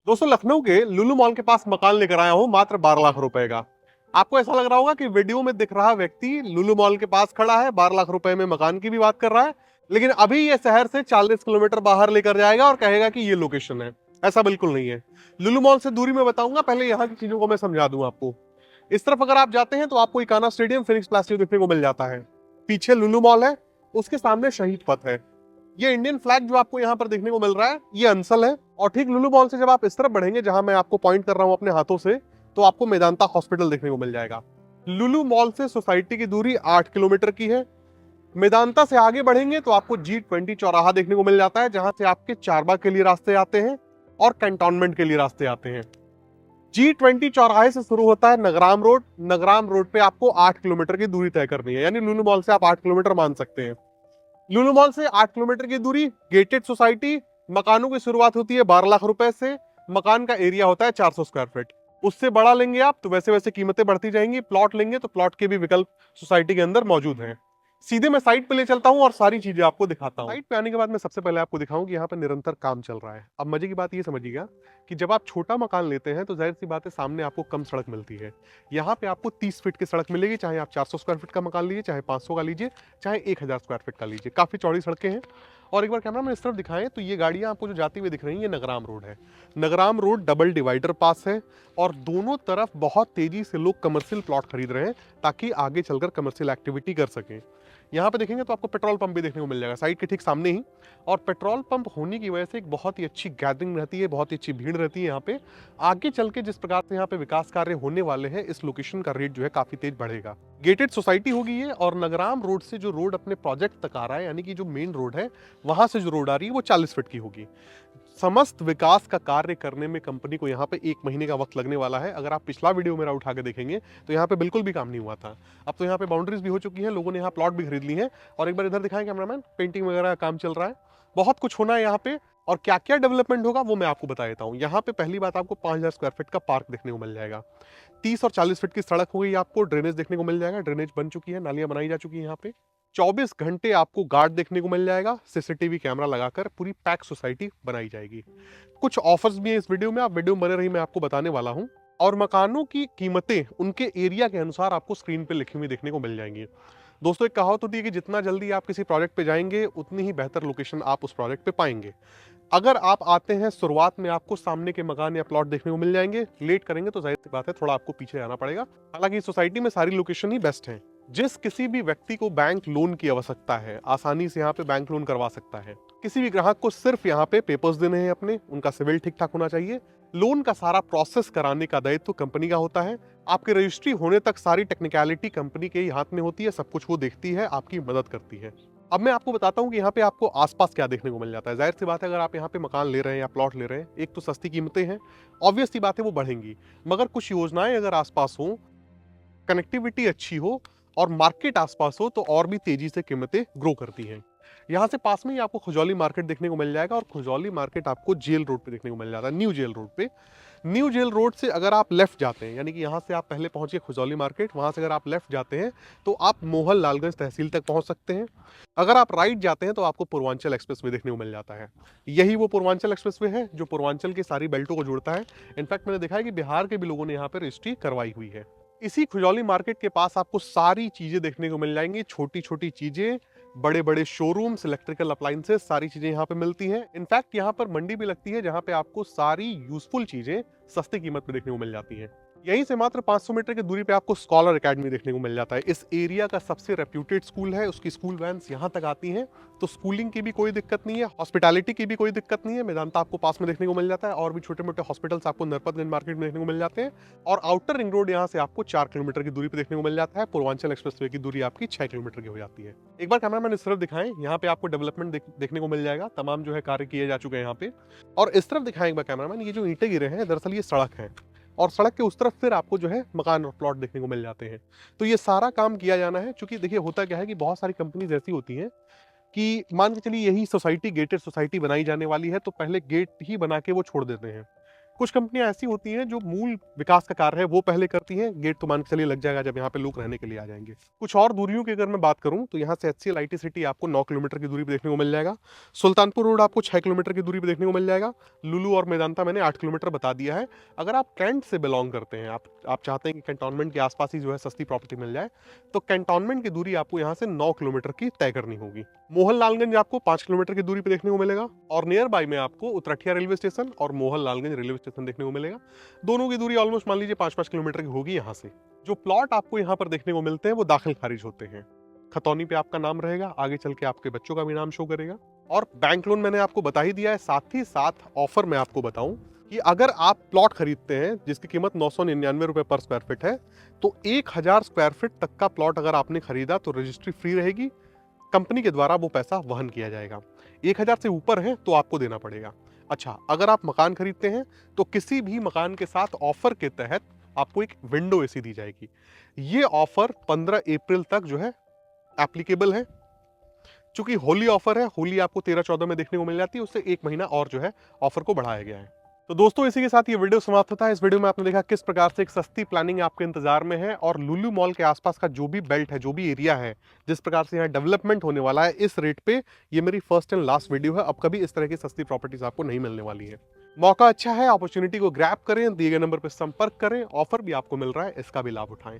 दोस्तों लखनऊ के लुलु मॉल के पास मकान लेकर आया हूं मात्र 12 लाख रुपए का। आपको ऐसा लग रहा होगा कि वीडियो में दिख रहा व्यक्ति लुलु मॉल के पास खड़ा है, 12 लाख रुपए में मकान की भी बात कर रहा है, लेकिन अभी ये शहर से 40 किलोमीटर बाहर लेकर जाएगा और कहेगा कि ये लोकेशन है। ऐसा बिल्कुल नहीं है। लुलु मॉल से दूरी में बताऊंगा, पहले यहाँ की चीजों को मैं समझा दूं आपको। इस तरफ अगर आप जाते हैं तो आपको इकाना स्टेडियम, फिनिक्स प्लास्टिक देखने को मिल जाता है। पीछे लुलु मॉल है, उसके सामने शहीद पथ है। ये इंडियन फ्लैग जो आपको यहाँ पर देखने को मिल रहा है, ये अंसल है। और ठीक लुलु मॉल से जब आप इस तरफ बढ़ेंगे, जहां मैं आपको पॉइंट कर रहा हूं अपने हाथों से, तो आपको मेदांता हॉस्पिटल देखने को मिल जाएगा। लुलु मॉल से सोसाइटी की दूरी 8 किलोमीटर की है। मेदांता से आगे बढ़ेंगे तो आपको G20 चौराहा देखने को मिल जाता है, जहां से आपके चारबाग के लिए रास्ते आते हैं और कैंटोनमेंट के लिए रास्ते आते हैं। G20 चौराहे से शुरू होता है नगराम रोड। नगराम रोड पे आपको 8 किलोमीटर की दूरी तय करनी है, यानी लुलु मॉल से आप 8 किलोमीटर मान सकते हैं। लुलु मॉल से 8 किलोमीटर की दूरी, गेटेड सोसाइटी। मकानों की शुरुआत होती है 12 लाख रुपए से। मकान का एरिया होता है 400 स्क्वायर फीट। उससे बड़ा लेंगे आप तो वैसे वैसे कीमतें बढ़ती जाएंगी। प्लॉट लेंगे तो प्लॉट के भी विकल्प सोसाइटी के अंदर मौजूद हैं। सीधे मैं साइट पे ले चलता हूं और सारी चीजें आपको दिखाता हूं। साइट पे आने के बाद मैं सबसे पहले आपको दिखाऊं कि यहाँ पे निरंतर काम चल रहा है। अब मजे की बात ये समझिएगा कि जब आप छोटा मकान लेते हैं तो जाहिर सी बात है सामने आपको कम सड़क मिलती है। यहाँ पे आपको 30 फीट की सड़क मिलेगी, चाहे आप 400 स्क्वायर फीट का मकान लीजिए, चाहे 500 का लीजिए, चाहे 1000 स्क्वायर फीट का लीजिए। काफी चौड़ी सड़कें हैं। और एक बार कैमरा में इस तरफ दिखाएं तो ये गाड़ियां आपको जो जाती हुई दिख रही हैं, ये नगराम रोड है। नगराम रोड डबल डिवाइडर पास है और दोनों तरफ बहुत तेजी से लोग कमर्शियल प्लॉट खरीद रहे हैं, ताकि आगे चलकर कमर्शियल एक्टिविटी कर सकें। यहाँ पे देखेंगे तो आपको पेट्रोल पंप भी देखने को मिल जाएगा साइड के ठीक सामने ही। और पेट्रोल पंप होने की वजह से एक बहुत ही अच्छी गैदरिंग रहती है, बहुत ही अच्छी भीड़ रहती है यहाँ पे। आगे चल के जिस प्रकार से यहाँ पे विकास कार्य होने वाले हैं, इस लोकेशन का रेट जो है काफी तेज बढ़ेगा। गेटेड सोसाइटी होगी ये, और नगराम रोड से जो रोड अपने प्रोजेक्ट तक आ रहा है, यानी कि जो मेन रोड है, वहां से जो रोड आ रही है वो 40 फीट की होगी। समस्त विकास का कार्य करने में कंपनी को यहाँ पे 1 महीने का वक्त लगने वाला है। अगर आप पिछला वीडियो मेरा उठा के देखेंगे तो यहाँ पे बिल्कुल भी काम नहीं हुआ था। अब तो यहाँ पे बाउंड्रीज भी हो चुकी हैं, लोगों ने यहाँ प्लॉट भी खरीद ली है। और एक बार इधर दिखाएं कैमरामैन, पेंटिंग वगैरह का काम चल रहा है। बहुत कुछ होना है यहाँ पे। और क्या क्या डेवलपमेंट होगा वो मैं आपको बता देता हूँ। यहाँ पे पहली बात, आपको 5000 स्क्वायर फीट का पार्क देखने को मिल जाएगा। 30 और 40 फीट की सड़क हो गई, आपको ड्रेनेज देखने को मिल जाएगा। ड्रेनेज बन चुकी है, नालियां बनाई जा चुकी है यहाँ पे। 24 घंटे आपको गार्ड देखने को मिल जाएगा। सीसीटीवी कैमरा लगाकर पूरी पैक सोसाइटी बनाई जाएगी। कुछ ऑफर्स भी है इस वीडियो में, आप वीडियो में बने रही, मैं आपको बताने वाला हूं। और मकानों की कीमतें उनके एरिया के अनुसार आपको स्क्रीन पे लिखी हुई देखने को मिल जाएंगी। दोस्तों एक कहावत होती है कि जितना जल्दी आप किसी प्रोजेक्ट पे जाएंगे, उतनी ही बेहतर लोकेशन आप उस प्रोजेक्ट पे पाएंगे। अगर आप आते हैं शुरुआत में, आपको सामने के मकान या प्लॉट देखने को मिल जाएंगे। लेट करेंगे तो जाहिर सी बात है थोड़ा आपको पीछे आना पड़ेगा। हालांकि इस सोसाइटी में सारी लोकेशन ही बेस्ट है। जिस किसी भी व्यक्ति को बैंक लोन की आवश्यकता है, आसानी से यहाँ पे बैंक लोन करवा सकता है। किसी भी ग्राहक को सिर्फ यहाँ पे पेपर्स देने हैं अपने, उनका सिविल ठीक ठाक होना चाहिए। लोन का सारा प्रोसेस कराने का दायित्व कंपनी का होता है। आपकी रजिस्ट्री होने तक सारी टेक्निकलिटी कंपनी के ही हाथ में होती है। सब कुछ वो देखती है, आपकी मदद करती है। अब मैं आपको बताता हूँ कि यहाँ पे आपको आसपास क्या देखने को मिल जाता है। जाहिर सी बात है, अगर आप यहाँ पे मकान ले रहे हैं या प्लॉट ले रहे हैं, एक तो सस्ती कीमतें हैं, ऑब्वियस सी बात है वो बढ़ेंगी। मगर कुछ योजनाएं अगर आसपास हो, कनेक्टिविटी अच्छी हो और मार्केट आसपास हो, तो और भी तेजी से कीमतें ग्रो करती हैं। यहाँ से पास में ही आपको खुजौली मार्केट देखने को मिल जाएगा। और खुजौली मार्केट आपको जेल रोड पे देखने को मिल जाता है, न्यू जेल रोड पे। न्यू जेल रोड से अगर आप लेफ्ट जाते हैं, यानी कि यहाँ से आप पहले पहुंचे खुजौली मार्केट, वहां से अगर आप लेफ्ट जाते हैं तो आप मोहन लालगंज तहसील तक पहुंच सकते हैं। अगर आप राइट जाते हैं तो आपको पूर्वांचल एक्सप्रेसवे देखने को मिल जाता है। यही वो पूर्वांचल एक्सप्रेसवे है जो पूर्वांचल की सारी बेल्टों को जोड़ता है। इनफैक्ट मैंने देखा है कि बिहार के भी लोगों ने यहाँ पर रजिस्ट्री करवाई हुई है। इसी खुजौली मार्केट के पास आपको सारी चीजें देखने को मिल जाएंगी, छोटी छोटी चीजें, बड़े बड़े शोरूम्स, इलेक्ट्रिकल अप्लायंसेस, सारी चीजें यहाँ पे मिलती हैं। इनफैक्ट यहाँ पर मंडी भी लगती है, जहाँ पे आपको सारी यूजफुल चीजें सस्ती कीमत पे देखने को मिल जाती हैं। यहीं से मात्र 500 मीटर की दूरी पे आपको स्कॉलर एकेडमी देखने को मिल जाता है। इस एरिया का सबसे रेप्यूटेड स्कूल है, उसकी स्कूल वैन्स यहाँ तक आती हैं। तो स्कूलिंग की भी कोई दिक्कत नहीं है, हॉस्पिटैलिटी की भी कोई दिक्कत नहीं है। मेदांता आपको पास में देखने को मिल जाता है, और भी छोटे मोटे हॉस्पिटल्स आपको नरपतगंज मार्केट में देखने को मिल जाते हैं। और आउटर रिंग रोड यहाँ से आपको 4 किलोमीटर की दूरी पे देखने को मिल जाता है। पूर्वांचल एक्सप्रेसवे की दूरी आपकी 6 किलोमीटर की हो जाती है। एक बार कैमरामैन इस तरफ दिखाएं, यहाँ पे आपको डेवलपमेंट देखने को मिल जाएगा। तमाम जो है कार्य किए जा चुके हैं यहाँ पे। और इस तरफ दिखाएं एक बार कैमरामैन, ये जो ईंटें गिरे हैं, दरअसल ये सड़क है। और सड़क के उस तरफ फिर आपको जो है मकान और प्लॉट देखने को मिल जाते हैं। तो ये सारा काम किया जाना है। क्योंकि देखिए होता क्या है कि बहुत सारी कंपनीज ऐसी होती हैं कि मान के चलिए यही सोसाइटी गेटेड सोसाइटी बनाई जाने वाली है, तो पहले गेट ही बना के वो छोड़ देते हैं। कुछ कंपनियां ऐसी होती हैं जो मूल विकास का कार्य है वो पहले करती हैं, गेट तो मान के चलिए लग जाएगा जब यहाँ पे लोग रहने के लिए आ जाएंगे। कुछ और दूरियों की अगर मैं बात करूं तो यहाँ से HCL IT सिटी आपको 9 किलोमीटर की दूरी पे देखने को मिल जाएगा। सुल्तानपुर रोड आपको 6 किलोमीटर की दूरी पे देखने को मिल जाएगा। लुलु और मेदांता मैंने 8 किलोमीटर बता दिया है। अगर आप कैंट से बिलोंग करते हैं, आप चाहते हैं कि कैंटोनमेंट के आसपास ही जो है सस्ती प्रॉपर्टी मिल जाए, तो कैंटोनमेंट की दूरी आपको यहाँ से 9 किलोमीटर की तय करनी होगी। मोहनलालगंज आपको 5 किलोमीटर की दूरी पे देखने को मिलेगा और नियर बाय में आपको उतरठिया रेलवे स्टेशन और मोहनलालगंज रेलवे स्टेशन देखने को मिलेगा। दोनों की दूरी ऑलमोस्ट मान लीजिए 5-5 किलोमीटर की होगी यहाँ से। जो प्लॉट आपको यहाँ पर देखने को मिलते हैं वो दाखिल खारिज होते हैं। खतौनी पे आपका नाम रहेगा, आगे चल के आपके बच्चों का भी नाम शो करेगा। और बैंक लोन मैंने आपको बता ही दिया है। साथ ही साथ ऑफर मैं आपको बताऊं कि अगर आप प्लॉट खरीदते हैं जिसकी कीमत 999 रुपए पर स्क्वायर फीट है, तो 1000 स्क्वायर फीट तक का प्लॉट अगर आपने खरीदा तो रजिस्ट्री फ्री रहेगी, कंपनी के द्वारा वो पैसा वहन किया जाएगा। 1000 से ऊपर है तो आपको देना पड़ेगा। अच्छा, अगर आप मकान खरीदते हैं तो किसी भी मकान के साथ ऑफर के तहत आपको एक विंडो एसी दी जाएगी। ये ऑफर 15 अप्रैल तक जो है एप्लीकेबल है। चूंकि होली ऑफर है, होली आपको 13-14 में देखने को मिल जाती है, उससे एक महीना और जो है ऑफर को बढ़ाया गया है। तो दोस्तों इसी के साथ ये वीडियो समाप्त होता है। इस वीडियो में आपने देखा किस प्रकार से एक सस्ती प्लानिंग आपके इंतजार में है और लुलु मॉल के आसपास का जो भी बेल्ट है, जो भी एरिया है, जिस प्रकार से यहाँ डेवलपमेंट होने वाला है इस रेट पे, ये मेरी फर्स्ट एंड लास्ट वीडियो है। अब कभी इस तरह की सस्ती प्रॉपर्टीज आपको नहीं मिलने वाली है। मौका अच्छा है, अपॉर्चुनिटी को ग्रैब करें, दिए गए नंबर पर संपर्क करें, ऑफर भी आपको मिल रहा है, इसका भी लाभ उठाएं।